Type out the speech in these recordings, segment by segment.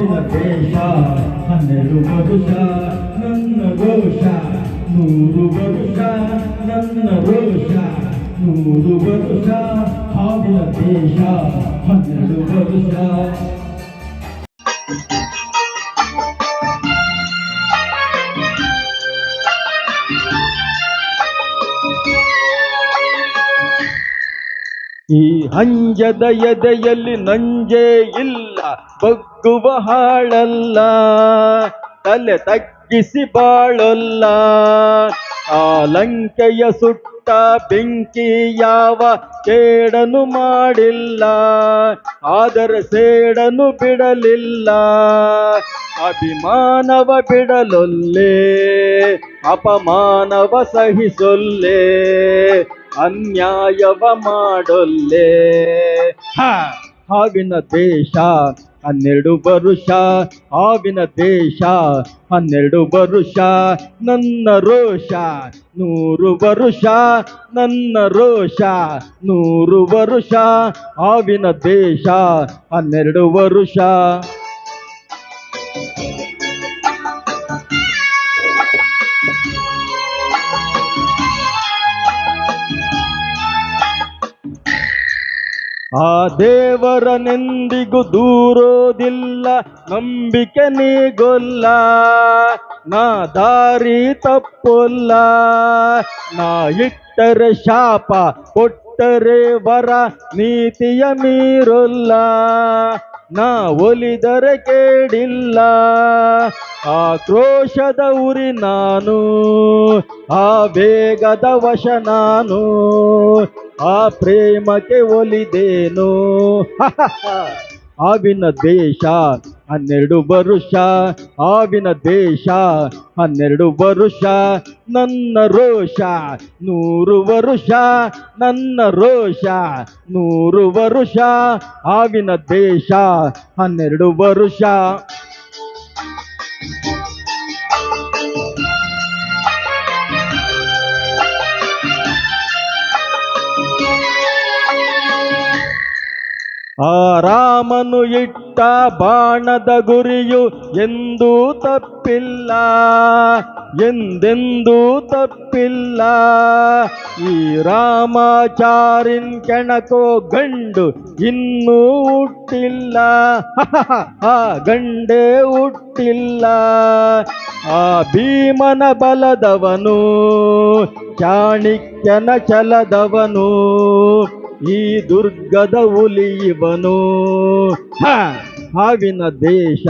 ಹಾವಿನ ದೇಶ 12 ವರುಷ ನನ್ನ ರೋಷ 100 ವರುಷ ನನ್ನ ರೋಷ 100 ವರುಷ ಹಾವಿನ ದೇಶ 12 ವರುಷ. ಈ ಹಂಜದ ಎದೆಯಲ್ಲಿ ನಂಜೇ ಇಲ್ಲ, ಬಗ್ಗುವ ಹಾಳಲ್ಲ, ತಲೆ ತಗ್ಗಿಸಿ ಬಾಳಲ್ಲ. ಆ ಲಂಕೆಯ ಸುಟ್ಟ ಬೆಂಕಿ ಯಾವ ಕೇಡನು ಮಾಡಿಲ್ಲ, ಆದರೆ ಸೇಡನು ಬಿಡಲಿಲ್ಲ. ಅಭಿಮಾನವ ಬಿಡಲೊಲ್ಲೆ, ಅಪಮಾನವ ಸಹಿಸೊಲ್ಲೆ, ಅನ್ಯಾಯವ ಮಾಡೊಲ್ಲೆ. ಹಾವಿನ ದೇಶ 12 ವರುಷ, ಹಾವಿನ ದೇಶ 12 ವರುಷ ನನ್ನ ರೋಷ 100 ವರುಷ ನನ್ನ ರೋಷ 100 ವರುಷ ಹಾವಿನ ದೇಶ 12 ವರುಷ. ಆ ದೇವರನೆಂದಿಗೂ ದೂರೋದಿಲ್ಲ, ನಂಬಿಕೆ ನೀಗೊಲ್ಲ, ನಾ ದಾರಿ ತಪ್ಪೊಲ್ಲ. ನಾ ಇಟ್ಟರೆ ಶಾಪ, ಕೊಟ್ಟರೆ ವರ, ನೀತಿಯ ಮೀರೊಲ್ಲ. ನಾ ಒಲಿದರೆ ಕೇಳಿಲ್ಲ, ಆಕ್ರೋಶದ ಉರಿ ನಾನು, ಆ ಬೇಗದ ವಶ ನಾನು, ಆ ಪ್ರೇಮಕ್ಕೆ ಒಲಿದೇನು. ಹಾವಿನ ದೇಶ 12 ವರುಷ, ಹಾವಿನ ದೇಶ 12 ವರುಷ ನನ್ನ ರೋಷ 100 ವರುಷ ನನ್ನ ರೋಷ 100 ವರುಷ ಹಾವಿನ ದೇಶ 12 ವರುಷ. ಆ ರಾಮನು ಇಟ್ಟ ಬಾಣದ ಗುರಿಯು ಎಂದೂ ತಪ್ಪಿಲ್ಲ, ಎಂದೆಂದೂ ತಪ್ಪಿಲ್ಲ. ಈ ರಾಮಾಚಾರಿನ್ ಕೆಣಕೋ ಗಂಡು ಇನ್ನೂ ಹುಟ್ಟಿಲ್ಲ, ಆ ಗಂಡೇ ಹುಟ್ಟಿಲ್ಲ. ಆ ಭೀಮನ ಬಲದವನು, ಚಾಣಕ್ಯನ ಛಲದವನು, ಈ ದುರ್ಗದ ಹುಲಿಯವನು. ಹಾವಿನ ದೇಶ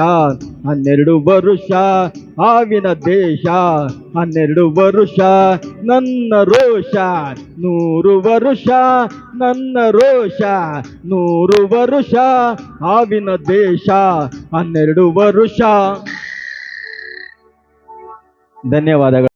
12 ವರುಷ, ಹಾವಿನ ದೇಶ 12 ವರುಷ ನನ್ನ ರೋಷ 100 ವರುಷ ನನ್ನ ರೋಷ 100 ವರುಷ ಹಾವಿನ ದೇಶ 12 ವರುಷ. ಧನ್ಯವಾದಗಳು.